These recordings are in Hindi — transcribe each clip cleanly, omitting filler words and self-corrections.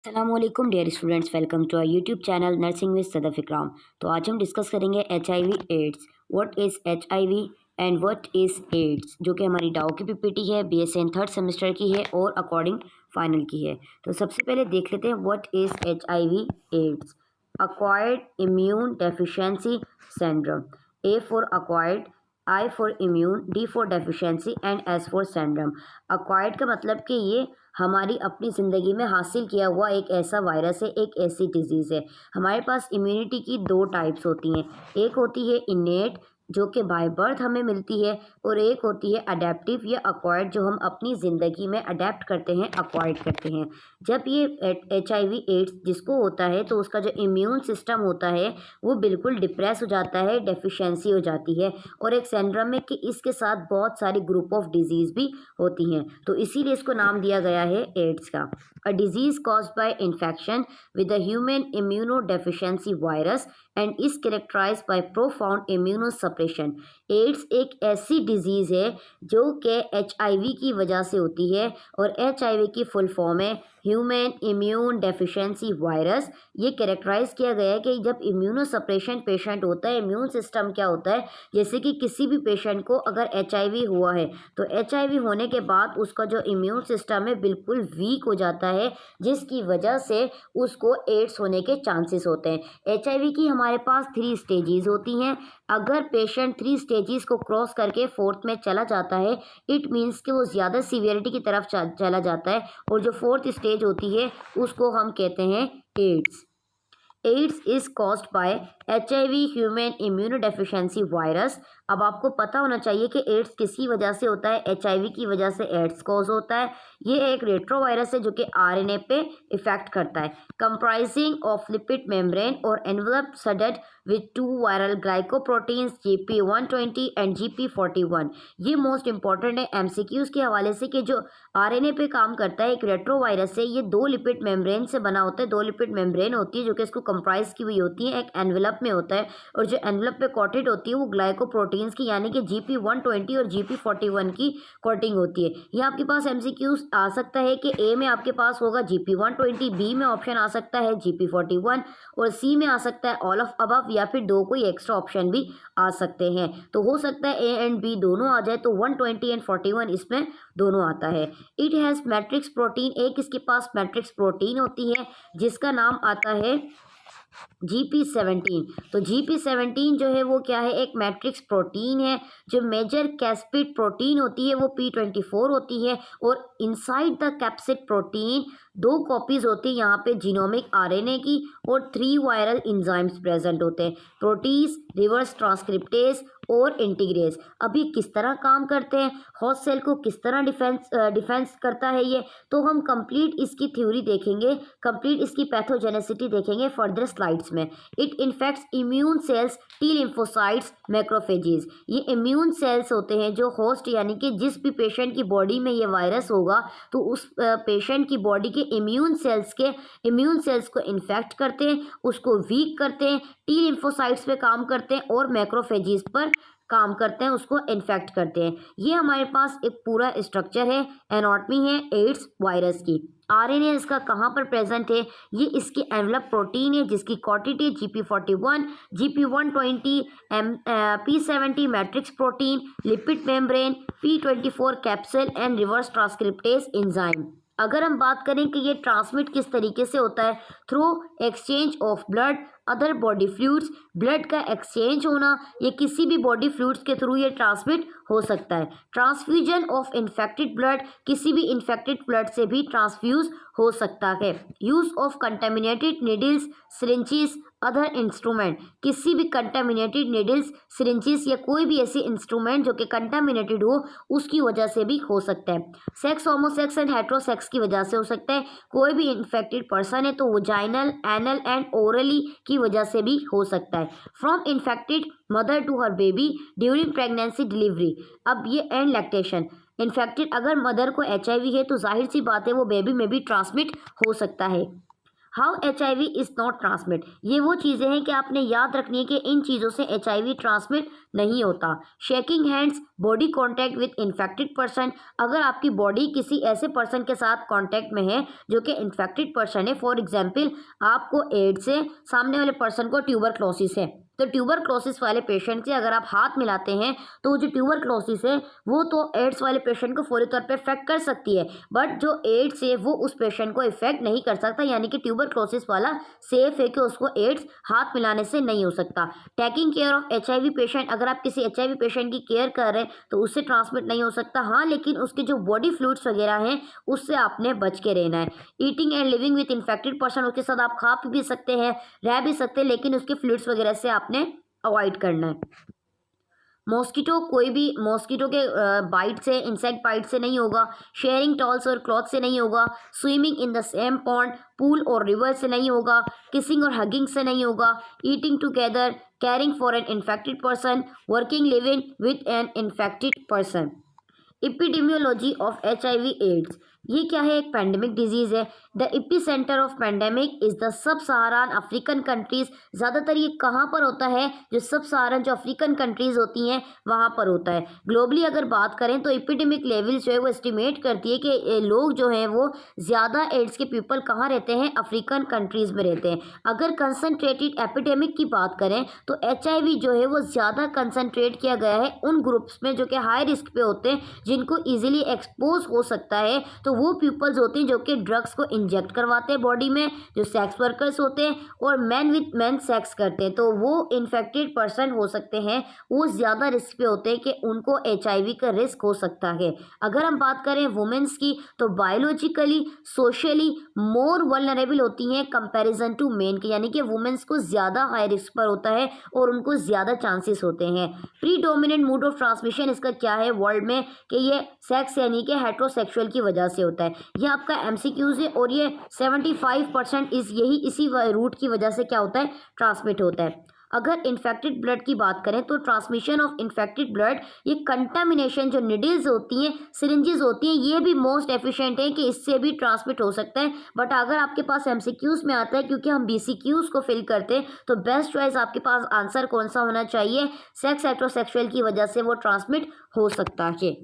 अस्सलामुअलैकुम dear students, welcome to our YouTube channel nursing with Sadaf Ikram. तो आज हम डिस्कस करेंगे HIV AIDS. What is HIV and what is AIDS, जो कि हमारी डाओ की पीपीटी है, BSN थर्ड सेमेस्टर की है और अकॉर्डिंग फाइनल की है। तो सबसे पहले देख लेते हैं what is HIV AIDS. Acquired immune deficiency syndrome. A for acquired, I for immune, D for deficiency and S for syndrome. Acquired का मतलब कि ये हमारी अपनी ज़िंदगी में हासिल किया हुआ एक ऐसा वायरस है, एक ऐसी डिजीज़ है। हमारे पास इम्यूनिटी की दो टाइप्स होती हैं, एक होती है इनेट जो कि बाय बर्थ हमें मिलती है, और एक होती है अडेप्टिव या अक्वायर्ड जो हम अपनी ज़िंदगी में अडेप्ट करते हैं, अक्वायर्ड करते हैं। जब ये HIV एड्स जिसको होता है तो उसका जो इम्यून सिस्टम होता है वो बिल्कुल डिप्रेस हो जाता है, डेफिशिएंसी हो जाती है, और एक सिंड्रोम में कि इसके साथ बहुत सारी ग्रुप ऑफ डिजीज़ भी होती हैं, तो इसीलिए इसको नाम दिया गया है एड्स का। A disease caused by infection with a human immunodeficiency virus and is characterised by profound immunosuppression. AIDS एक ऐसी डिजीज़ है जो कि HIV की वजह से होती है, और HIV की फुल फॉर्म है ह्यूमन इम्यून डेफिशिएंसी वायरस। ये कैरेक्टराइज किया गया है कि जब इम्यूनोसप्रेशन पेशेंट होता है, इम्यून सिस्टम क्या होता है, जैसे कि किसी भी पेशेंट को अगर HIV हुआ है तो HIV होने के बाद उसका जो इम्यून सिस्टम है बिल्कुल वीक हो जाता है, जिसकी वजह से उसको एड्स होने के चांसेस होते हैं। HIV की हमारे पास 3 स्टेजेस होती हैं। अगर पेशेंट 3 स्टेजेस को क्रॉस करके फोर्थ में चला जाता है, इट मीन्स कि वो ज़्यादा सीवियरिटी की तरफ चला जाता है, और जो फोर्थ स्टेज होती है उसको हम कहते हैं AIDS. AIDS is caused by HIV human immunodeficiency virus. अब आपको पता होना चाहिए कि एड्स किसकी वजह से होता है, HIV की वजह से एड्स कॉज होता है। ये एक रेट्रोवायरस है जो कि RNA पे इफेक्ट करता है, कंप्राइजिंग ऑफ लिपिड मेम्ब्रेन और envelope studded with 2 viral glycoproteins GP120 and GP41। ये मोस्ट इंपॉर्टेंट है MCQs के हवाले से कि जो RNA पे काम करता है, एक रेट्रोवायरस है, ये 2 लिपिड मेम्ब्रेन से बना होता है। 2 लिपिड मेम्ब्रेन होती है जो कि इसको कंप्राइज की हुई होती है, एक एनवेलप में होता है, और जो एनवेलप पे कोटेड होती है वो ग्लाइकोप्रोटीन्स की यानी कि GP120 और GP41 की कोटिंग होती है। ये आपके पास MCQs आ सकता है कि A में आपके पास होगा GP120, B में ऑप्शन आ सकता है GP41, और C में आ सकता है ऑल ऑफ अबव, या फिर 2 कोई एक्स्ट्रा ऑप्शन भी आ सकते हैं। तो हो सकता है A एंड B दोनों आ जाए, तो 120 एंड 41 इसमें दोनों आता है। इट हैज़ मैट्रिक्स प्रोटीन, एक इसके पास मैट्रिक्स प्रोटीन होती है जिसका नाम आता है GP17। तो GP17 जो है वो क्या है, एक मैट्रिक्स प्रोटीन है। जो मेजर कैप्सिड प्रोटीन होती है वो P24 होती है, और inside the capsid protein 2 copies होती है यहाँ पे जीनोमिक RNA की, और 3 वायरल इंजाइम्स प्रेजेंट होते हैं, प्रोटीज, रिवर्स ट्रांसक्रिप्टेज और इंटीग्रेज। अभी किस तरह काम करते हैं, होस्ट सेल को किस तरह डिफेंस करता है ये, तो हम कंप्लीट इसकी थ्योरी देखेंगे, कंप्लीट इसकी पैथोजेनेसिटी देखेंगे फर्दर स्लाइड्स में। It infects immune cells, T lymphocytes, macrophages. ये इम्यून सेल्स होते हैं जो होस्ट यानी कि जिस भी पेशेंट की बॉडी में ये वायरस होगा तो उस पेशेंट की बॉडी के इम्यून सेल्स को इन्फेक्ट करते हैं, उसको वीक करते हैं, टी लिम्फोसाइट्स पे काम करते हैं और मैक्रोफेजेस पर काम करते हैं, उसको इन्फेक्ट करते हैं। ये हमारे पास एक पूरा स्ट्रक्चर है, एनाटॉमी है एड्स वायरस की। RNA इसका कहाँ पर प्रेजेंट है, ये इसकी एनवेलप प्रोटीन है जिसकी quantity GP41, GP120, P70 matrix protein, lipid membrane, P24 capsule and reverse transcriptase enzyme. अगर हम बात करें कि ये ट्रांसमिट किस तरीके से होता है, through exchange of blood other body fluids. Blood का एक्सचेंज होना, ये किसी भी बॉडी फ्लूइड्स के थ्रू ये ट्रांसमिट हो सकता है। ट्रांसफ्यूजन ऑफ इन्फेक्टेड ब्लड, किसी भी इन्फेक्टेड ब्लड से भी ट्रांसफ्यूज हो सकता है। Use of contaminated needles, syringes, other instrument, किसी भी कंटेमिनेटेड निडल्स, सिरिंजेस या कोई भी ऐसी इंस्ट्रूमेंट जो कि कंटेमिनेटेड हो उसकी वजह से भी हो सकता है। सेक्स होमोसेक्स एंड हेट्रोसेक्स की वजह से हो सकता है। कोई भी इन्फेक्टेड पर्सन है तो वजाइनल, एनल एंड ओरली की वजह से भी हो सकता है। From infected mother to her baby during pregnancy delivery. अब ये एंड लैक्टेशन, इन्फेक्टेड अगर मदर को HIV है तो जाहिर सी बात है वो बेबी में भी ट्रांसमिट हो सकता है। How HIV is not transmit, ये वो चीज़ें हैं कि आपने याद रखनी है कि इन चीज़ों से HIV ट्रांसमिट नहीं होता। Shaking hands, body contact with infected person, अगर आपकी बॉडी किसी ऐसे पर्सन के साथ कॉन्टैक्ट में है जो कि इन्फेक्टेड पर्सन है, फॉर एग्जाम्पल आपको एड्स है, सामने वाले पर्सन को ट्यूबरक्लोसिस है, तो ट्यूबरक्लोसिस वाले पेशेंट से अगर आप हाथ मिलाते हैं तो जो ट्यूबरक्लोसिस है वो तो एड्स वाले पेशेंट को फौरी तौर पे इफेक्ट कर सकती है, बट जो एड्स है वो उस पेशेंट को इफेक्ट नहीं कर सकता, यानी कि ट्यूबरक्लोसिस वाला सेफ है कि उसको एड्स हाथ मिलाने से नहीं हो सकता। Taking care of HIV patient, अगर आप किसी HIV पेशेंट की केयर कर रहे हैं तो उससे ट्रांसमिट नहीं हो सकता, हाँ लेकिन उसके जो बॉडी फ्लूइड्स वगैरह हैं उससे आपने बच के रहना है। Eating and living with infected person, उसके साथ आप खा भी सकते हैं, रह भी सकते हैं, लेकिन उसके फ्लूइड्स वगैरह से आपने अवॉइड करना है। मॉस्किटो, कोई भी मॉस्किटो के बाइट से, इंसेक्ट बाइट से नहीं होगा। शेयरिंग टॉल्स और क्लॉथ से नहीं होगा। Swimming in the same pond, pool और रिवर से नहीं होगा। किसिंग और हगिंग से नहीं होगा। Eating together, caring for an infected person, working living with an infected person. Epidemiology of HIV AIDS, ये क्या है? एक पैंडेमिक डिजीज़ है। The epicentre of pandemic is the sub Saharan African countries, ज़्यादातर ये कहाँ पर होता है? जो सब सहारान जो अफ्रीकन कंट्रीज़ होती हैं वहाँ पर होता है। ग्लोबली अगर बात करें तो एपिडेमिक लेवल्स जो है वो एस्टिमेट करती है कि लोग जो हैं वो ज़्यादा एड्स के पीपल कहाँ रहते हैं? अफ्रीकन कंट्रीज़ में रहते हैं। अगर कंसनट्रेटेड एपिडेमिक की बात करें तो HIV जो है वो ज़्यादा कंसनट्रेट किया गया है उन ग्रुप्स में जो कि हाई रिस्क पे होते हैं, जिनको ईजिली एक्सपोज हो सकता है, तो वो पीपल्स होते हैं जो कि ड्रग्स को इंजेक्ट करवाते हैं बॉडी में, जो सेक्स वर्कर्स होते हैं और मैन विथ मैन सेक्स करते हैं, तो वो इन्फेक्टेड पर्सन हो सकते हैं, वो ज़्यादा रिस्क पे होते हैं कि उनको HIV का रिस्क हो सकता है। अगर हम बात करें वुमेन्स की तो बायोलॉजिकली सोशली मोर वल्नरेबल होती हैं कंपैरिजन टू मेन के, यानी कि वुमेन्स को ज़्यादा हाई रिस्क पर होता है और उनको ज़्यादा चांसेस होते हैं। प्रीडोमिनेंट मोड ऑफ ट्रांसमिशन इसका क्या है वर्ल्ड में? कि ये सेक्स यानी कि हेट्रोसेक्सुअल की वजह से होता है। ये आपका MCQs है और ये 75% इसी रूट की वजह से क्या होता है? ट्रांसमिट होता है। अगर इन्फेक्टेड ब्लड की बात करें तो ट्रांसमिशन ऑफ इन्फेक्टेड ब्लड, ये कंटामिनेशन जो निडल्स होती हैं, सिरिंजेस होती हैं, ये भी मोस्ट एफिशिएंट है कि इससे भी ट्रांसमिट हो सकता है। बट अगर आपके पास MCQs में आता है, क्योंकि हम BCQs को फिल करते हैं, तो बेस्ट चॉइस आपके पास आंसर कौन सा होना चाहिए? सेक्स हेट्रोसेक्सुअल की वजह से वो ट्रांसमिट हो सकता है।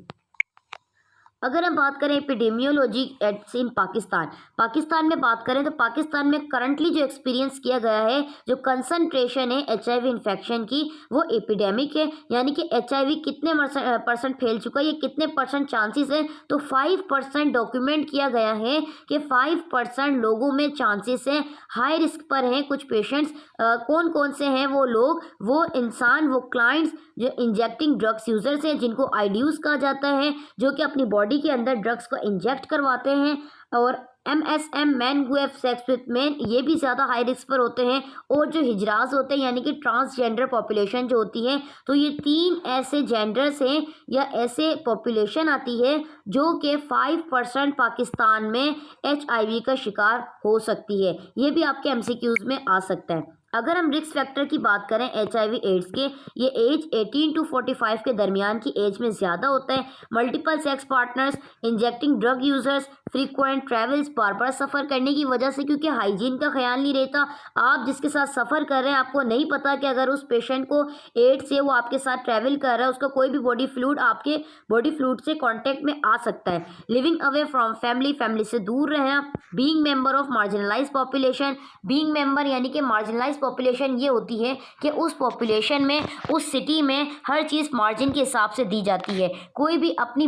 अगर हम बात करें एपिडेमियोलॉजी एट्स इन पाकिस्तान में बात करें तो पाकिस्तान में करंटली जो एक्सपीरियंस किया गया है, जो कंसंट्रेशन है HIV इन्फेक्शन की, वो एपिडेमिक है, यानी कि HIV कितने परसेंट फैल चुका है, ये कितने परसेंट चांसेस है? तो 5% डॉक्यूमेंट किया गया है कि 5% लोगों में चांसेस है, हाई रिस्क पर हैं कुछ पेशेंट्स। कौन कौन से हैं वो लोग? वो इंसान, वो क्लाइंट्स जो इंजेक्टिंग ड्रग्स यूजर्स हैं, जिनको IDUs कहा जाता है, जो कि अपनी बॉडी के अंदर ड्रग्स को इंजेक्ट करवाते हैं, और MSM man who have sex with man, ये भी ज़्यादा हाई रिस्क पर होते हैं, और जो हिजरास होते हैं यानी कि ट्रांसजेंडर पॉपुलेशन जो होती है, तो ये 3 ऐसे जेंडर्स हैं या ऐसे पॉपुलेशन आती है जो कि 5% पाकिस्तान में HIV का शिकार हो सकती है। ये भी आपके MCQs में आ सकता है। अगर हम रिस्क फैक्टर की बात करें HIV एड्स के, ये एज 18 to 45 के दरमियान की एज में ज़्यादा होता है। Multiple sex partners, injecting drug users, frequent travels, बार बार सफ़र करने की वजह से, क्योंकि हाइजीन का ख्याल नहीं रहता। आप जिसके साथ सफ़र कर रहे हैं आपको नहीं पता कि अगर उस पेशेंट को एड्स है, वो आपके साथ ट्रैवल कर रहा है, उसका कोई भी बॉडी फ्लूइड आपके बॉडी फ्लूइड से कॉन्टेक्ट में आ सकता है। लिविंग अवे फ्रॉम फैमिली से दूर रहना। Being member of marginalise population, being member यानी कि मार्जिनलाइज पॉपुलेशन ये होती है कि उस पॉपुलेशन में, उस सिटी में हर चीज़ मार्जिन के हिसाब से दी जाती है, कोई भी अपनी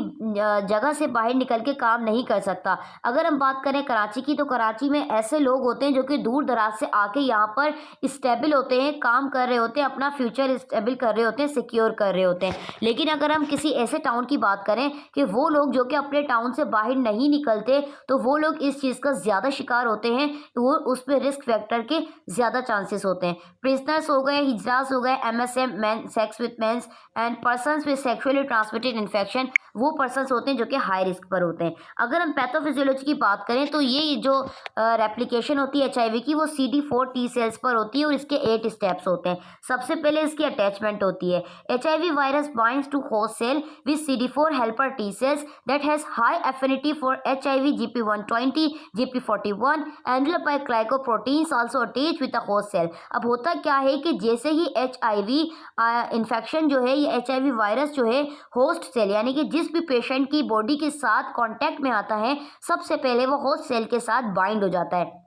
जगह से बाहर निकल के काम नहीं कर सकता। अगर हम बात करें कराची की, तो कराची में ऐसे लोग होते हैं जो कि दूर दराज से आके यहाँ पर स्टेबल होते हैं, काम कर रहे होते हैं, अपना फ्यूचर स्टेबल कर रहे होते हैं, सिक्योर कर रहे होते हैं। लेकिन अगर हम किसी ऐसे टाउन की बात करें कि वो लोग जो कि अपने टाउन से बाहर नहीं निकलते, तो वो लोग इस चीज़ का ज़्यादा शिकार होते हैं, वो उस पर रिस्क फैक्टर के ज़्यादा चांसेस होते हैं। प्रिजनर्स हो गए, हिजरास हो गए, MSM man sex with mans and persons with sexually transmitted infection, वो पर्सनस होते हैं जो कि हाई रिस्क पर होते हैं। अगर हम पैथो पैथोफिजियोलॉजी की बात करें तो ये जो रेप्लिकेशन होती है HIV की वो CD4 टी सेल्स पर होती है और इसके 8 स्टेप्स होते हैं। सबसे पहले इसकी अटैचमेंट होती है। HIV virus binds to host cell with CD4 helper T cells that has high affinity for HIV GP120 GP41 एंडोप्लाइड glycoproteins also attach with the host cell. अब होता क्या है कि जैसे ही HIV इन्फेक्शन जो है, ये HIV वायरस जो है होस्ट सेल यानी कि जिस भी पेशेंट की बॉडी के साथ कांटेक्ट में आता है सबसे पहले वो होस्ट सेल के साथ बाइंड हो जाता है।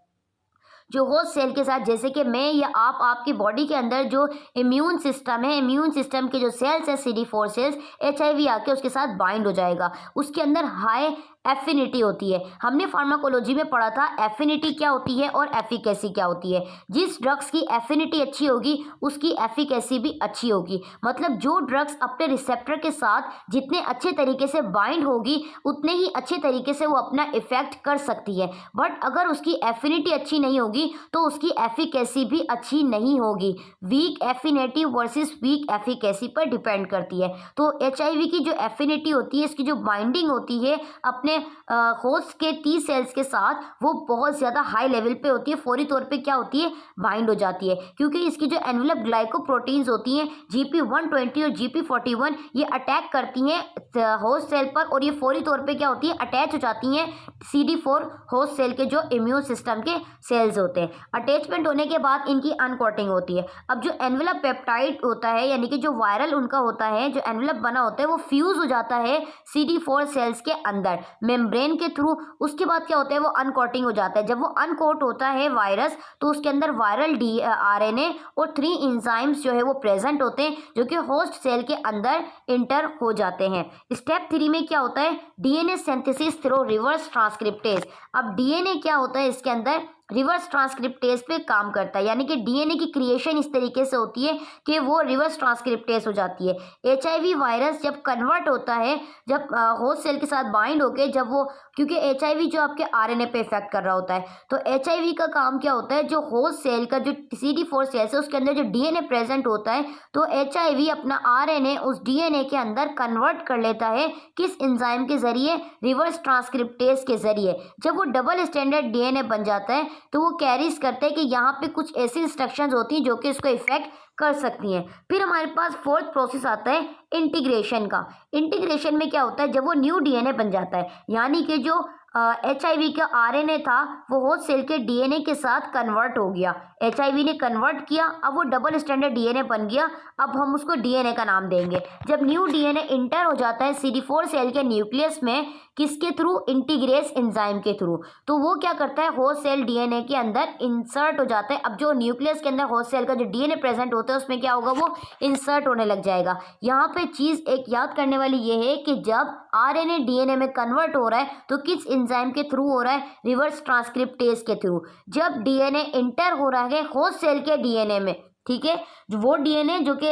जो होस्ट सेल के साथ, जैसे कि मैं या आप, आपकी बॉडी के अंदर जो इम्यून सिस्टम है, इम्यून सिस्टम के जो सेल्स है CD4 सेल्स, HIV आके उसके साथ बाइंड हो जाएगा। उसके अंदर हाई एफिनिटी होती है। हमने फार्माकोलॉजी में पढ़ा था एफिनिटी क्या होती है और एफिकेसी क्या होती है। जिस ड्रग्स की एफिनिटी अच्छी होगी उसकी एफिकेसी भी अच्छी होगी। मतलब जो ड्रग्स अपने रिसेप्टर के साथ जितने अच्छे तरीके से बाइंड होगी उतने ही अच्छे तरीके से वो अपना इफेक्ट कर सकती है। बट अगर उसकी एफिनिटी अच्छी नहीं होगी तो उसकी एफिकेसी भी अच्छी नहीं होगी। Weak affinity versus weak efficacy पर डिपेंड करती है। तो HIV की जो एफिनिटी होती है, इसकी जो बाइंडिंग होती है अपने होस्ट के टी सेल्स के साथ, वो बहुत ज़्यादा हाई लेवल पे होती है। फौरी तौर पे क्या होती है, बाइंड हो जाती है, क्योंकि इसकी जो एनवेलप ग्लाइकोप्रोटीन्स होती हैं GP120 और GP41 ये अटैक करती हैं होस्ट सेल पर और ये फौरी तौर पे क्या होती है, अटैच हो जाती हैं CD4 होस्ट सेल के जो इम्यून सिस्टम के सेल्स होते हैं। अटैचमेंट होने के बाद इनकी अनकोटिंग होती है। अब जो एनवेलप पेप्टाइड होता है यानी कि जो वायरल उनका होता है, जो एनवेलप बना होता है, वो फ्यूज हो जाता है CD4 सेल्स के अंदर मेम्ब्रेन के थ्रू। उसके बाद क्या होता है, वो अनकोटिंग हो जाता है। जब वो अनकोट होता है वायरस तो उसके अंदर वायरल RNA और 3 एंजाइम्स जो है वो प्रेजेंट होते हैं जो कि होस्ट सेल के अंदर इंटर हो जाते हैं। स्टेप 3 में क्या होता है, DNA synthesis through reverse transcriptase. अब DNA क्या होता है, इसके अंदर रिवर्स ट्रांसक्रिप्टेज पे काम करता है, यानी कि DNA की क्रिएशन इस तरीके से होती है कि वो रिवर्स ट्रांसक्रिप्टेज हो जाती है। HIV वायरस जब कन्वर्ट होता है, जब होस्ट सेल के साथ बाइंड होके, जब वो, क्योंकि HIV जो आपके RNA पे इफेक्ट कर रहा होता है, तो HIV का काम क्या होता है, जो होस्ट सेल का जो CD4 सेल्स है उसके अंदर जो DNA प्रेजेंट होता है, तो HIV अपना RNA उस DNA के अंदर कन्वर्ट कर लेता है। किस एंजाइम के जरिए, रिवर्स ट्रांसक्रिप्टेज के जरिए। जब वो डबल स्टैंडर्ड DNA बन जाता है तो वो कैरीज करते हैं कि यहाँ पे कुछ ऐसी इंस्ट्रक्शंस होती हैं जो कि इसको इफेक्ट कर सकती हैं। फिर हमारे पास फोर्थ प्रोसेस आता है इंटीग्रेशन का। इंटीग्रेशन में क्या होता है, जब वो न्यू DNA बन जाता है, यानी कि जो HIV का RNA था वो होस्ट सेल के DNA के साथ कन्वर्ट हो गया। HIV ने कन्वर्ट किया, अब वो डबल स्टैंडर्ड DNA बन गया। अब हम उसको DNA का नाम देंगे। जब न्यू DNA इंटर हो जाता है CD4 सेल के न्यूक्लियस में, किसके थ्रू, इंटीग्रेस एंजाइम के थ्रू, तो वो क्या करता है, होस्ट सेल DNA के अंदर इंसर्ट हो जाता है। अब जो न्यूक्लियस के अंदर होस्ट सेल का जो DNA प्रेजेंट होता है उसमें क्या होगा, वो इंसर्ट होने लग जाएगा। यहाँ पे चीज़ एक याद करने वाली ये है कि जब RNA DNA में कन्वर्ट हो रहा है तो किस एंजाइम के थ्रू हो रहा है, रिवर्स ट्रांसक्रिप्टेज के थ्रू। जब DNA इंटर हो रहा है होस्ट सेल के DNA में, ठीक है, वो DNA जो कि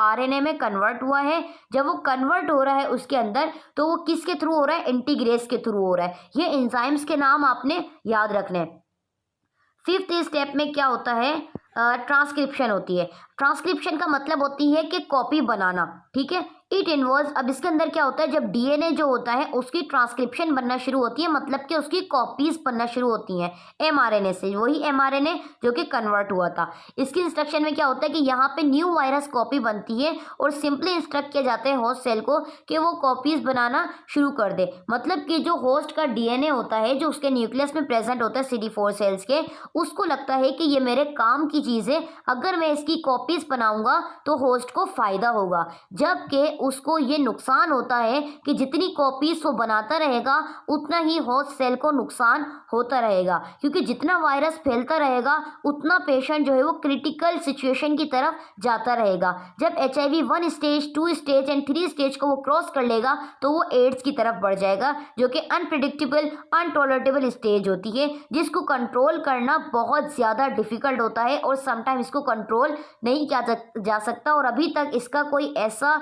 RNA में कन्वर्ट हुआ है, जब वो कन्वर्ट हो रहा है उसके अंदर, तो वो किसके थ्रू हो रहा है, इंटीग्रेस के थ्रू हो रहा है। ये एंजाइम्स के नाम आपने याद रखने हैं। फिफ्थ स्टेप में क्या होता है, ट्रांसक्रिप्शन होती है। ट्रांसक्रिप्शन का मतलब होती है कि कॉपी बनाना, ठीक है। इट इन्वॉल्व्स, अब इसके अंदर क्या होता है, जब DNA जो होता है उसकी ट्रांसक्रिप्शन बनना शुरू होती है, मतलब कि उसकी कॉपीज बनना शुरू होती हैं mRNA से, वही mRNA जो कि कन्वर्ट हुआ था। इसकी इंस्ट्रक्शन में क्या होता है कि यहाँ पे न्यू वायरस कॉपी बनती है और सिंपली इंस्ट्रक्ट किया जाता है होस्ट सेल को कि वो कॉपीज बनाना शुरू कर दे। मतलब कि जो होस्ट का DNA होता है, जो उसके न्यूक्लियस में प्रेजेंट होता है CD4 सेल्स के, उसको लगता है कि ये मेरे काम की चीज़ है, अगर मैं इसकी कॉपीज बनाऊंगा तो होस्ट को फायदा होगा। जबकि उसको ये नुकसान होता है कि जितनी कॉपीज वो बनाता रहेगा उतना ही होस्ट सेल को नुकसान होता रहेगा, क्योंकि जितना वायरस फैलता रहेगा उतना पेशेंट जो है वो क्रिटिकल सिचुएशन की तरफ जाता रहेगा। जब HIV 1 stage, 2 stage and 3 stage को वो क्रॉस कर लेगा तो वो एड्स की तरफ बढ़ जाएगा, जो कि अनप्रिडिक्टेबल, अनटॉलरेटेबल स्टेज होती है, जिसको कंट्रोल करना बहुत ज़्यादा डिफिकल्ट होता है और समटाइम इसको कंट्रोल नहीं किया जा सकता। और अभी तक इसका कोई ऐसा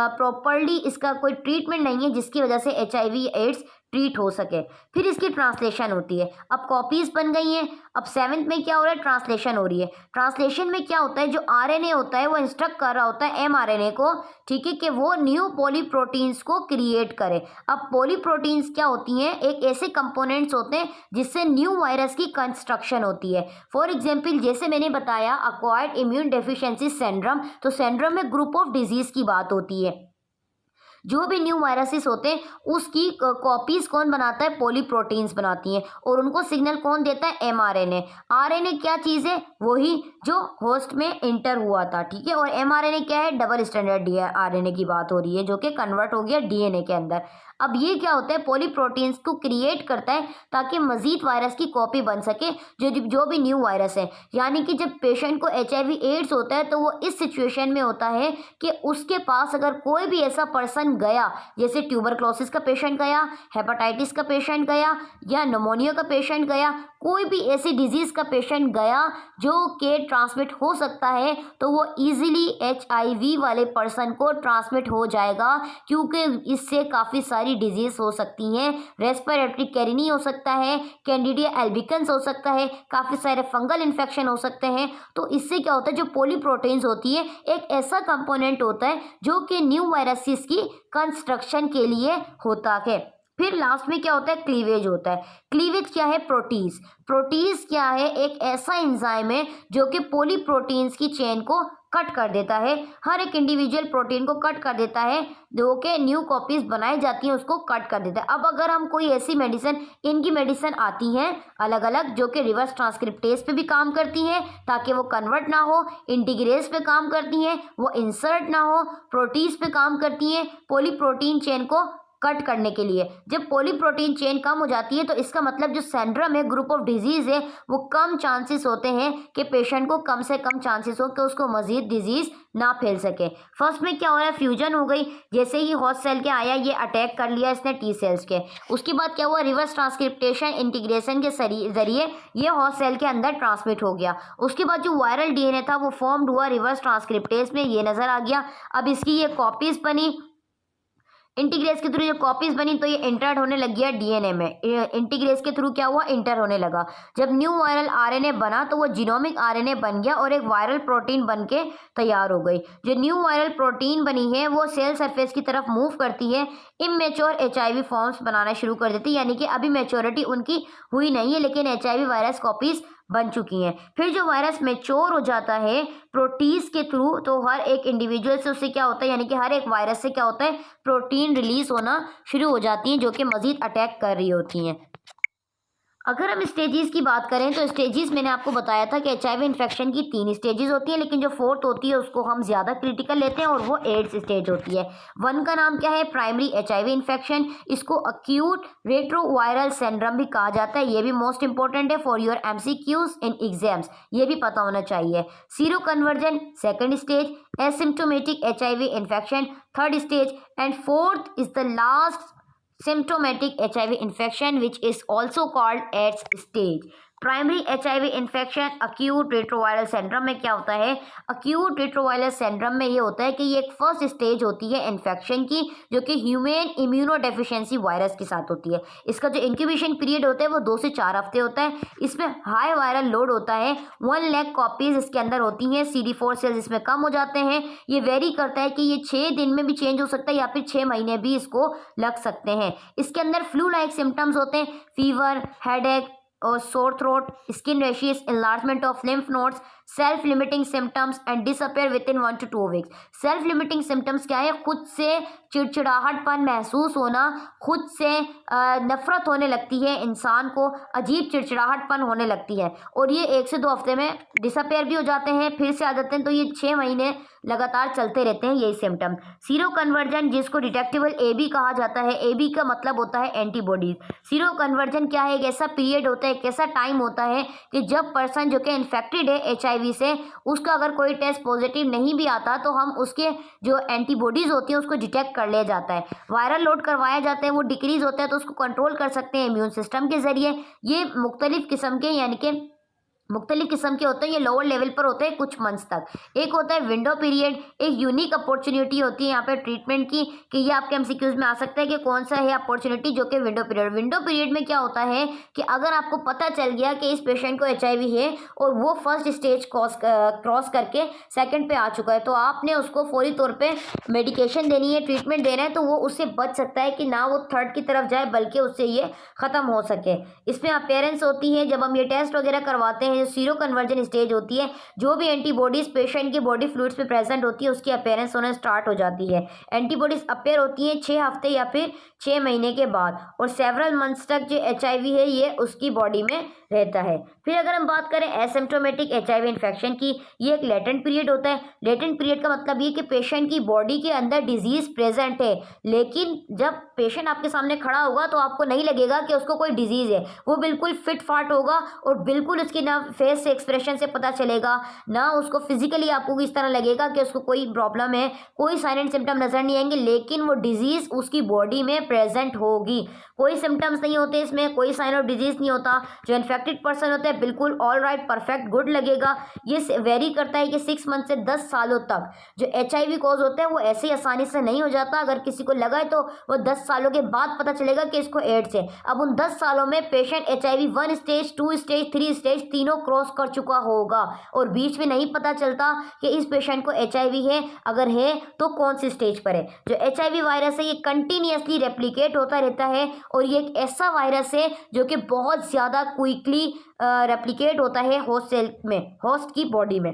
प्रॉपरली इसका कोई ट्रीटमेंट नहीं है जिसकी वजह से HIV एड्स ट्रीट हो सके। फिर इसकी ट्रांसलेशन होती है। अब कॉपीज़ बन गई हैं, अब 7th में क्या हो रहा है, ट्रांसलेशन हो रही है। ट्रांसलेशन में क्या होता है, जो आरएनए होता है वो इंस्ट्रक्ट कर रहा होता है एमआरएनए को, ठीक है, कि वो न्यू पॉलीप्रोटीन्स को क्रिएट करे। अब पॉलीप्रोटीन्स क्या होती हैं, एक ऐसे कंपोनेंट्स होते हैं जिससे न्यू वायरस की कंस्ट्रक्शन होती है। फॉर एग्जाम्पल, जैसे मैंने बताया अक्वायर्ड इम्यून डेफिशिएंसी सिंड्रोम, तो सिंड्रोम में ग्रुप ऑफ डिजीज की बात होती है। जो भी न्यू वायरसेस होते हैं उसकी कॉपीज कौन बनाता है, पॉलीप्रोटीन्स बनाती हैं, और उनको सिग्नल कौन देता है, एमआरएनए। आरएनए क्या चीज़ है, वही जो होस्ट में इंटर हुआ था, ठीक है, और एमआरएनए क्या है, डबल स्टैंडर्ड आरएनए की बात हो रही है जो कि कन्वर्ट हो गया डीएनए के अंदर। अब ये क्या होता है, पॉलीप्रोटीन्स को क्रिएट करता है ताकि मजीद वायरस की कॉपी बन सके, जो भी न्यू वायरस है। यानी कि जब पेशेंट को एचआईवी एड्स होता है तो वो इस सिचुएशन में होता है कि उसके पास अगर कोई भी ऐसा पर्सन गया, जैसे ट्यूबरक्लोसिस का पेशेंट गया, हेपेटाइटिस का पेशेंट गया, या निमोनिया का पेशेंट गया, कोई भी ऐसी डिजीज़ का पेशेंट गया जो कि ट्रांसमिट हो सकता है, तो वो इजीली एचआईवी वाले पर्सन को ट्रांसमिट हो जाएगा, क्योंकि इससे काफ़ी सारी डिजीज़ हो सकती हैं। रेस्पिरेटरी कैरिनी हो सकता है, कैंडिडिया एल्बिकन्स हो सकता है, काफ़ी सारे फंगल इन्फेक्शन हो सकते हैं। तो इससे क्या होता है, जो पॉलीप्रोटीन्स होती है एक ऐसा कंपोनेंट होता है जो कि न्यू वायरसेस की कंस्ट्रक्शन के लिए होता है। फिर लास्ट में क्या होता है, क्लीवेज होता है। क्लीवेज क्या है, प्रोटीज। प्रोटीज क्या है, एक ऐसा एंजाइम है जो कि पॉलीप्रोटीन्स की चेन को कट कर देता है, हर एक इंडिविजुअल प्रोटीन को कट कर देता है, जो कि न्यू कॉपीज बनाई जाती हैं उसको कट कर देता है। अब अगर हम कोई ऐसी मेडिसिन, इनकी मेडिसिन आती हैं अलग अलग जो कि रिवर्स ट्रांसक्रिप्टेज पे भी काम करती हैं ताकि वो कन्वर्ट ना हो, इंटीग्रेज पे काम करती हैं, वो इंसर्ट ना हो, प्रोटीज पे काम करती हैं पॉलीप्रोटीन चेन को कट करने के लिए। जब पॉलीप्रोटीन चेन कम हो जाती है तो इसका मतलब जो सिंड्रोम है, ग्रुप ऑफ डिजीज है, वो कम चांसेस होते हैं कि पेशेंट को कम से कम चांसेस हो कि उसको मजीद डिजीज ना फैल सके। फर्स्ट में क्या हो रहा है, फ्यूजन हो गई, जैसे ही होस्ट सेल के आया ये अटैक कर लिया इसने टी सेल्स के। उसके बाद क्या हुआ, रिवर्स ट्रांसक्रिप्टेशन इंटीग्रेशन के जरिए ये होस्ट सेल के अंदर ट्रांसमिट हो गया। उसके बाद जो वायरल डीएनए था वो फॉर्म्ड हुआ रिवर्स ट्रांसक्रिप्टेज में, ये नजर आ गया। अब इसकी ये कॉपीज बनी, इंटीग्रेस के थ्रू जो कॉपीज बनी तो ये इंटर्ड होने लग गया डीएनए में। इंटीग्रेस के थ्रू क्या हुआ, इंटर होने लगा। जब न्यू वायरल आरएनए बना तो वो जीनोमिक आरएनए बन गया और एक वायरल प्रोटीन बन के तैयार हो गई। जो न्यू वायरल प्रोटीन बनी है वो सेल सरफेस की तरफ मूव करती है, इमेच्योर एचआईवी फॉर्म्स बनाना शुरू कर देती है, यानी कि अभी मैच्योरिटी उनकी हुई नहीं है लेकिन एचआईवी वायरस कॉपीज बन चुकी हैं। फिर जो वायरस मैच्योर हो जाता है प्रोटीज के थ्रू, तो हर एक इंडिविजुअल से उससे क्या होता है, यानी कि हर एक वायरस से क्या होता है, प्रोटीन रिलीज होना शुरू हो जाती हैं जो कि मजीद अटैक कर रही होती हैं। अगर हम स्टेजेस की बात करें तो स्टेजेस मैंने आपको बताया था कि एचआईवी इन्फेक्शन की 3 स्टेजेस होती हैं, लेकिन जो 4th होती है उसको हम ज़्यादा क्रिटिकल लेते हैं और वो एड्स स्टेज होती है। 1 का नाम क्या है, प्राइमरी एचआईवी इन्फेक्शन, इसको अक्यूट रेट्रोवायरल सिंड्रोम भी कहा जाता है। ये भी मोस्ट इंपॉर्टेंट है for your MCQs in exams, ये भी पता होना चाहिए। Sero conversion 2nd stage, asymptomatic HIV infection 3rd stage, and 4th is the last symptomatic HIV infection, which is also called AIDS stage. Primary HIV infection acute retroviral syndrome में क्या होता है, अक्यूट रेट्रोवायरल सिंड्रोम में ये होता है कि ये एक फर्स्ट स्टेज होती है इन्फेक्शन की जो कि ह्यूमन इम्यूनोडेफिशिएंसी वायरस के साथ होती है। इसका जो इंक्यूबेशन पीरियड होता है वो 2 से 4 हफ्ते होता है। इसमें हाई वायरल लोड होता है, 1 लाख कॉपीज इसके अंदर होती हैं, CD4 सेल्स इसमें कम हो जाते हैं। ये वेरी करता है कि ये 6 दिन में भी चेंज हो सकता है या फिर 6 महीने भी इसको लग सकते हैं। इसके अंदर फ्लू लाइक सिम्टम्स होते हैं, फीवर, हेडेक और sore throat, skin rashes, enlargement of lymph nodes, self limiting symptoms and disappear with in 1 to 2 weeks. Self limiting symptoms क्या है, खुद से चिड़चिड़ाहटपन महसूस होना, खुद से नफरत होने लगती है, इंसान को अजीब चिड़चिड़ाहटपन होने लगती है और ये 1 से 2 हफ्ते में डिसअपेयर भी हो जाते हैं, फिर से आ जाते हैं, तो ये 6 महीने लगातार चलते रहते हैं यही सिम्टम। सीरो कन्वर्जन जिसको डिटेक्टेबल AB कहा जाता है, AB का मतलब होता है एंटीबॉडीज। सीरो कन्वर्जन क्या है, एक ऐसा पीरियड होता है, एक ऐसा टाइम होता है कि जब पर्सन जो कि इन्फेक्टेड है HIV से, उसका अगर कोई टेस्ट पॉजिटिव नहीं भी आता तो हम उसके जो एंटीबॉडीज होती हैं उसको डिटेक्ट कर लिया जाता है। वायरल लोड करवाया जाता है, वो डिक्रीज होता है तो उसको कंट्रोल कर सकते हैं इम्यून सिस्टम के जरिए। ये मुख्तलिफ किस्म के यानी कि मुख्तलिफ किस्म के होते हैं, ये लोअर लेवल पर होते हैं कुछ मंथ्स तक। एक होता है विंडो पीरियड, एक यूनिक अपॉर्चुनिटी होती है यहाँ पे ट्रीटमेंट की कि ये आपके एमसीक्यूज में आ सकता है कि कौन सा है अपॉर्चुनिटी जो कि विंडो पीरियड में क्या होता है कि अगर आपको पता चल गया कि इस पेशेंट को HIV है और वो फर्स्ट स्टेज क्रॉस करके सेकेंड पे आ चुका है, तो आपने उसको फौरी तौर पर मेडिकेशन देनी है, ट्रीटमेंट देना है, तो वो उससे बच सकता है कि ना वो थर्ड की तरफ जाए बल्कि उससे ये ख़त्म हो सके। इसमें अपेयरेंस होती है जब हम ये टेस्ट वगैरह करवाते हैं, जो सीरो कन्वर्जन स्टेज होती है, जो भी एंटीबॉडीज पेशेंट की बॉडी फ्लूइड्स में प्रेजेंट होती है उसकी अपेयरेंस होना स्टार्ट हो जाती है। एंटीबॉडीज अपेयर होती हैं 6 हफ्ते या फिर 6 महीने के बाद, और सेवरल मंथ्स तक जो HIV है ये उसकी बॉडी में रहता है। फिर अगर हम बात करें एसिम्प्टोमेटिक HIV इन्फेक्शन की, ये एक लेटेंट पीरियड होता है। लेटेंट पीरियड का मतलब ये कि पेशेंट की बॉडी के अंदर डिजीज प्रेजेंट है, लेकिन जब पेशेंट आपके सामने खड़ा होगा तो आपको नहीं लगेगा कि उसको कोई डिजीज है, वो बिल्कुल फिट फाट होगा और बिल्कुल उसकी ना फेस से एक्सप्रेशन से पता चलेगा, ना उसको फिजिकली आपको इस तरह लगेगा कि उसको कोई प्रॉब्लम है, कोई साइन एंड सिम्टम नजर नहीं आएंगे, लेकिन वो डिजीज उसकी बॉडी में प्रेजेंट होगी। कोई सिम्टम्स नहीं होते इसमें, कोई साइन ऑफ डिजीज नहीं होता। जो इन्फेक्टेड पर्सन होता है बिल्कुल ऑल राइट, परफेक्ट, गुड लगेगा। ये वेरी करता है कि 6 मंथ से 10 सालों तक जो HIV कॉज होता है वो ऐसे ही आसानी से नहीं हो जाता। अगर किसी को लगा है तो वो 10 सालों के बाद पता चलेगा कि इसको एड्स है। अब उन 10 सालों में patient HIV 1 stage, 2 stage, 3 stage तीनों क्रॉस कर चुका होगा, और बीच में नहीं पता चलता कि इस पेशेंट को HIV है, अगर है तो कौन सी स्टेज पर है। जो HIV वायरस है ये कंटिन्यूसली रेप्लिकेट होता रहता है, और ये एक ऐसा वायरस है जो कि बहुत ज़्यादा क्विकली रेप्लिकेट होता है होस्ट सेल में, होस्ट की बॉडी में।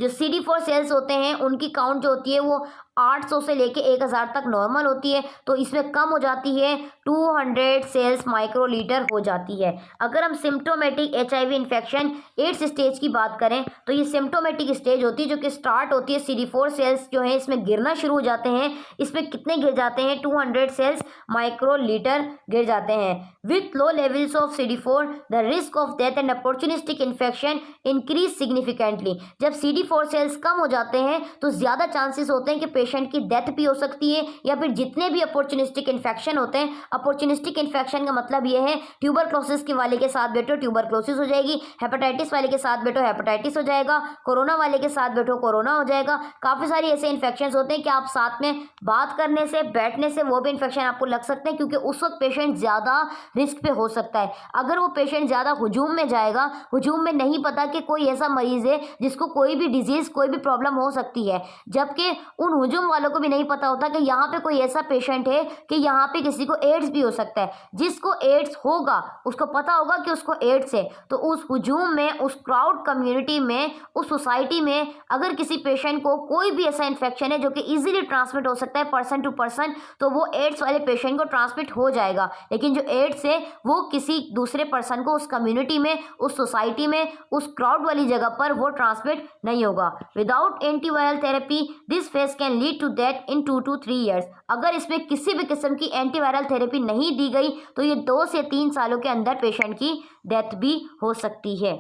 जो CD4 सेल्स होते हैं उनकी काउंट जो होती है वो 800 से लेके 1000 तक नॉर्मल होती है, तो इसमें कम हो जाती है 200 सेल्स माइक्रोलीटर हो जाती है। अगर हम सिम्टोमेटिक HIV इन्फेक्शन 8 स्टेज की बात करें तो ये सिम्टोमेटिक स्टेज होती है जो कि स्टार्ट होती है CD4 सेल्स जो है इसमें गिरना शुरू हो जाते हैं। इसमें कितने गिर जाते हैं? 200 सेल्स माइक्रोलीटर गिर जाते हैं। With low levels of CD4 the risk of death and opportunistic infection increase significantly. जब CD4 सेल्स कम हो जाते हैं तो ज़्यादा चांसेस होते हैं कि पेशेंट की डेथ भी हो सकती है, या फिर जितने भी अपॉर्चुनिस्टिक इन्फेक्शन होते हैं, अपॉर्चुनिस्टिक इन्फेक्शन का मतलब यह है ट्यूबरक्लोसिस के वाले के साथ बैठो ट्यूबरक्लोसिस हो जाएगी, हेपेटाइटिस वाले के साथ बैठो हेपेटाइटिस हो जाएगा, कोरोना वाले के साथ बैठो कोरोना हो जाएगा। काफ़ी सारी ऐसे इन्फेक्शन होते हैं कि आप साथ में बात करने से, बैठने से वो भी इन्फेक्शन आपको लग सकते हैं, क्योंकि उस वक्त पेशेंट ज़्यादा रिस्क पे हो सकता है। अगर वो पेशेंट ज़्यादा हुजूम में जाएगा, हुजूम में नहीं पता कि कोई ऐसा मरीज़ है जिसको कोई भी डिजीज़, कोई भी प्रॉब्लम हो सकती है, जबकि उन हुजूम वालों को भी नहीं पता होता कि यहाँ पे कोई ऐसा पेशेंट है कि यहाँ पे किसी को एड्स भी हो सकता है। जिसको एड्स होगा उसको पता होगा कि उसको एड्स है, तो उस हुजूम में, उस क्राउड कम्युनिटी में, उस सोसाइटी में अगर किसी पेशेंट को कोई भी ऐसा इन्फेक्शन है जो कि इजीली ट्रांसमिट हो सकता है पर्सन टू पर्सन, तो वो एड्स वाले पेशेंट को ट्रांसमिट हो जाएगा। लेकिन जो एड्स है वो किसी दूसरे पर्सन को उस कम्युनिटी में, उस सोसाइटी में, उस क्राउड वाली जगह पर वो ट्रांसमिट नहीं होगा। Without antiviral therapy this phase can lead to death in 2 to 3 years। अगर इसमें किसी भी किस्म की एंटीवायरल थेरेपी नहीं दी गई तो ये 2 से 3 सालों के अंदर पेशेंट की डेथ भी हो सकती है।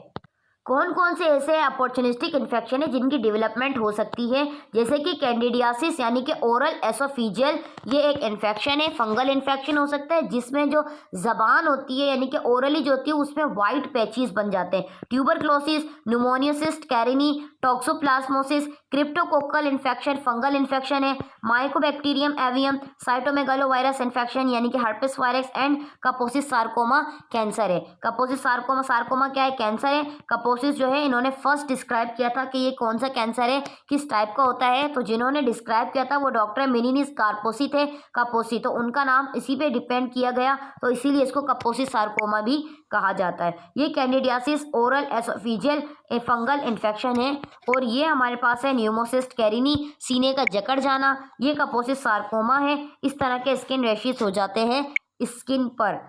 कौन कौन से ऐसे अपॉर्चुनिस्टिक इन्फेक्शन है जिनकी डेवलपमेंट हो सकती है? जैसे कि कैंडिडियासिस यानी कि ओरल एसोफेजियल, ये एक इन्फेक्शन है, फंगल इन्फेक्शन हो सकता है जिसमें जो जबान होती है यानी कि ओरली जो होती है उसमें वाइट पैचेस बन जाते हैं। Tuberculosis, pneumocystis carinii, toxoplasmosis, cryptococcal infection fungal infection है। माइकोबैक्टीरियम एवियम, साइटोमेगालोवायरस इन्फेक्शन यानी कि herpes virus, and Kaposi's sarcoma cancer है। कापोसिस सार्कोमा क्या है? कैंसर है। कापोसिस जो है इन्होंने फर्स्ट डिस्क्राइब किया था कि ये कौन सा कैंसर है, किस टाइप का होता है, तो जिन्होंने डिस्क्राइब किया था वो डॉक्टर मेनिनिस कार्पोसी थे, कापोसी, तो उनका नाम इसी पे डिपेंड किया गया, तो इसीलिए इसको कापोसिस सार्कोमा भी कहा जाता है। ये candidiasis oral oesophageal fungal infection है। और ये हमारे पास है न्यूमोसिस्ट कैरिनी, सीने का जकड़ जाना, ये कापोसिस सार्कोमा है। इस तरह के स्किन रैशेस हो जाते हैं स्किन पर,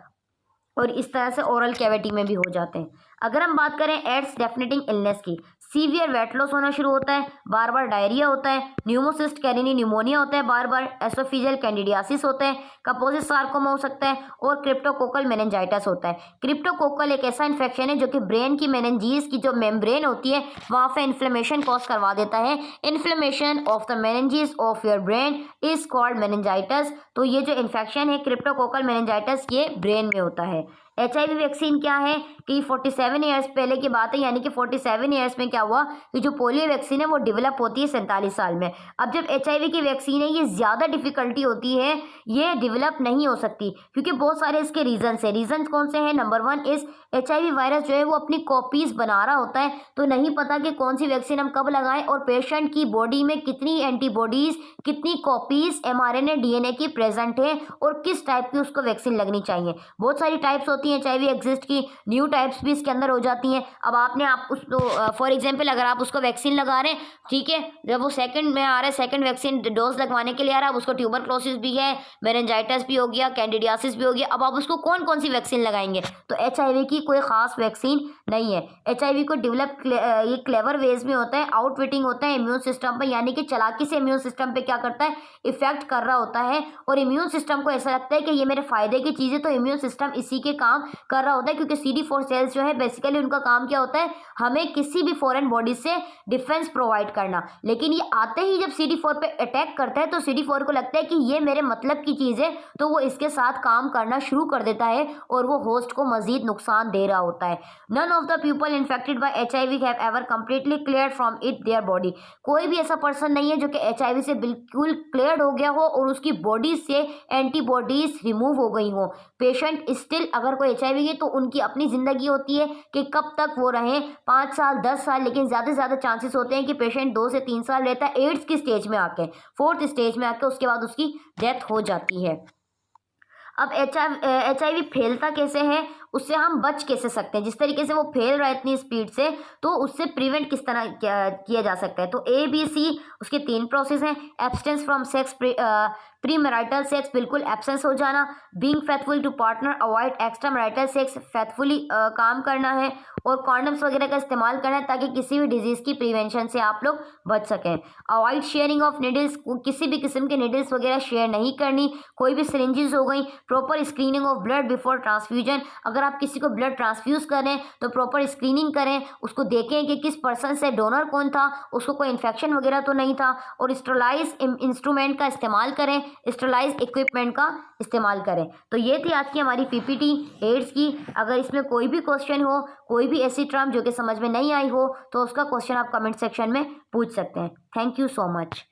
और इस तरह से ओरल कैविटी में भी हो जाते हैं। अगर हम बात करें एड्स डेफिनेटिंग इलनेस की, सीवियर वेट लॉस होना शुरू होता है, बार बार डायरिया होता है, न्यूमोसिस्ट कैरिनी न्यूमोनिया होता है, बार बार एसोफेजियल कैंडिडियासिस होता है, कापोसिस सार्कोमा हो सकता है, और क्रिप्टोकोकल मेनिंजाइटिस होता है। क्रिप्टोकोकल एक ऐसा इन्फेक्शन है जो कि ब्रेन की मेनिंजीज की जो मेम्ब्रेन होती है वहाँ पे इन्फ्लेमेशन कॉज करवा देता है। Inflammation of the meninges of your brain is called meningitis. तो ये जो इन्फेक्शन है क्रिप्टोकोकल मेनिंजाइटिस ये ब्रेन में होता है। HIV वैक्सीन क्या है कि 47 ईयर्स पहले की बात है, यानी कि 47 ईयर्स में क्या हुआ कि जो पोलियो वैक्सीन है वो डेवलप होती है 47 साल में। अब जब HIV की वैक्सीन है ये ज़्यादा डिफिकल्टी होती है, ये डेवलप नहीं हो सकती क्योंकि बहुत सारे इसके रीजंस है। रीजंस कौन से हैं? नंबर 1 इज़ HIV वायरस जो है वो अपनी कॉपीज बना रहा होता है, तो नहीं पता कि कौन सी वैक्सीन हम कब लगाएं और पेशेंट की बॉडी में कितनी एंटीबॉडीज, कितनी कॉपीज mRNA DNA की प्रेजेंट है और किस टाइप की उसको वैक्सीन लगनी चाहिए। बहुत सारी टाइप्स होती हैं HIV एग्जिस्ट की, न्यू टाइप्स भी इसके अंदर हो जाती हैं। अब आपने आप उसको फॉर एग्जाम्पल अगर आप उसको वैक्सीन लगा रहे हैं, ठीक है, जब वो सेकंड में आ रहा है, सेकंड वैक्सीन डोज लगवाने के लिए आ रहा है, अब उसको ट्यूबरक्लोसिस भी है, मेनिंजाइटिस भी हो गया, कैंडिडियासिस भी हो गया, अब आप उसको कौन कौन सी वैक्सीन लगाएंगे? तो HIV की कोई खास वैक्सीन नहीं है। HIV को डेवलप ये क्लेवर वेज में होता है, आउटविटिंग होता है इम्यून सिस्टम पर, यानी कि चालाकी से इम्यून सिस्टम पे क्या करता है, इफेक्ट कर रहा होता है और इम्यून सिस्टम को ऐसा लगता है कि ये मेरे फायदे की चीज़ है, तो इम्यून सिस्टम इसी के काम कर रहा होता है क्योंकि CD4 सेल्स जो है बेसिकली उनका काम क्या होता है, हमें किसी भी फॉरेन बॉडी से डिफेंस प्रोवाइड करना। लेकिन ये आते ही जब CD4 पे अटैक करता है तो CD4 को लगता है कि ये मेरे मतलब की चीज़ है, तो वो इसके साथ काम करना शुरू कर देता है और वो होस्ट को मजीद नुकसान दे रहा होता है। None of the people infected by HIV have ever completely cleared from it their body. कोई भी ऐसा पर्सन नहीं है जो कि HIV से बिल्कुल क्लियर्ड हो गया हो और उसकी बॉडी से एंटीबॉडीज रिमूव हो गई हो। पेशेंट स्टिल अगर कोई HIV है तो उनकी अपनी ज़िंदगी होती है कि कब तक वो रहें, 5 साल 10 साल, लेकिन ज़्यादा से ज़्यादा चांसेस होते हैं कि पेशेंट 2 से 3 साल रहता है एड्स की स्टेज में आके, 4th स्टेज में आके उसके बाद उसकी डेथ हो जाती है। अब HIV फैलता कैसे है, उससे हम बच कैसे सकते हैं? जिस तरीके से वो फैल रहा है इतनी स्पीड से, तो उससे प्रिवेंट किस तरह किया जा सकता है? तो ABC उसके 3 प्रोसेस हैं। Abstinence from sex, pre marital sex, बिल्कुल एब्सेंस हो जाना। Being faithful to partner, avoid extra marital sex, faithfully काम करना है और कॉन्डम्स वगैरह का इस्तेमाल करना है ताकि किसी भी डिजीज़ की प्रिवेंशन से आप लोग बच सकें। अवॉइड शेयरिंग ऑफ निडल्स, किसी भी किस्म के निडल्स वगैरह शेयर नहीं करनी। कोई भी सिरिंजेस हो गई। Proper screening of blood before transfusion, अगर आप किसी को ब्लड ट्रांसफ्यूज करें तो प्रॉपर स्क्रीनिंग करें, उसको देखें कि किस पर्सन से डोनर कौन था, उसको कोई इन्फेक्शन वगैरह तो नहीं था, और स्टरलाइज इंस्ट्रूमेंट का इस्तेमाल करें, स्टरलाइज इक्विपमेंट का इस्तेमाल करें। तो ये थी आज की हमारी PPT एड्स की। अगर इसमें कोई भी क्वेश्चन हो, कोई भी ऐसी टर्म जो कि समझ में नहीं आई हो, तो उसका क्वेश्चन आप कमेंट सेक्शन में पूछ सकते हैं। Thank you so much.